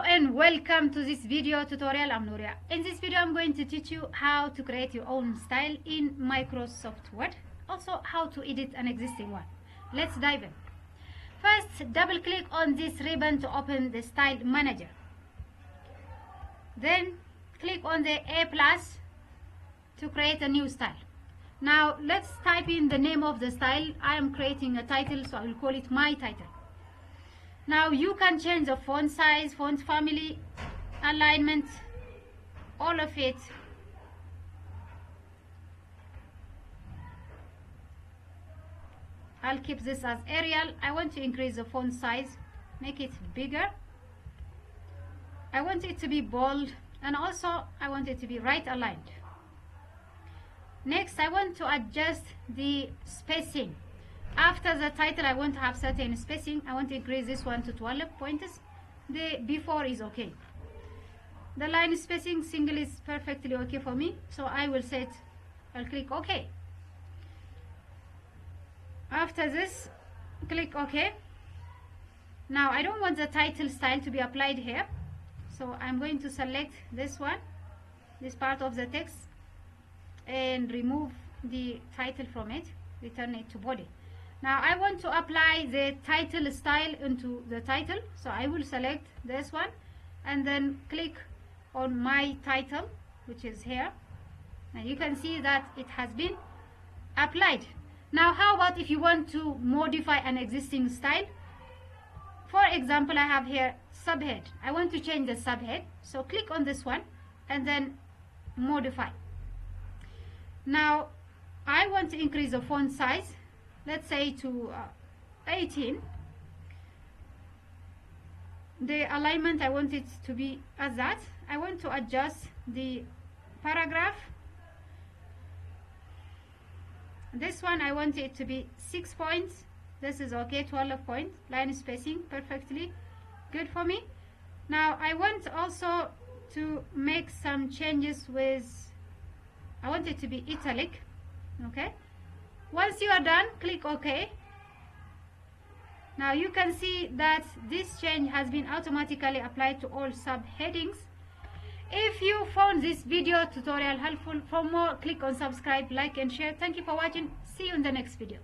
and welcome to this video tutorial. I'm Nuria. In this video I'm going to teach you how to create your own style in Microsoft Word, also how to edit an existing one. Let's dive in. First, double click on this ribbon to open the style manager. Then click on the A plus to create a new style. Now let's type in the name of the style. I am creating a title, so I will call it my title. Now you can change the font size, font family, alignment, all of it. I'll keep this as Arial. I want to increase the font size, make it bigger. I want it to be bold, and also I want it to be right aligned. Next, I want to adjust the spacing. After the title, I want to have certain spacing. I want to increase this one to 12 points. The before is okay. The line spacing single is perfectly okay for me, so I will set, I'll click OK. After this, click OK. Now I don't want the title style to be applied here, so I'm going to select this one, this part of the text, and remove the title from it, return it to body. Now I want to apply the title style into the title, so I will select this one and then click on my title, which is here, and you can see that it has been applied. Now how about if you want to modify an existing style? For example, I have here subhead. I want to change the subhead, so click on this one and then modify. Now I want to increase the font size, let's say to 18. The alignment, I want it to be as that. I want to adjust the paragraph. This one I want it to be 6 points. This is okay, 12 points. Line spacing perfectly good for me. Now I want also to make some changes with, I want it to be italic. Okay. Once you are done, click OK. Now you can see that this change has been automatically applied to all subheadings. If you found this video tutorial helpful, for more, click on subscribe, like and share. Thank you for watching. See you in the next video.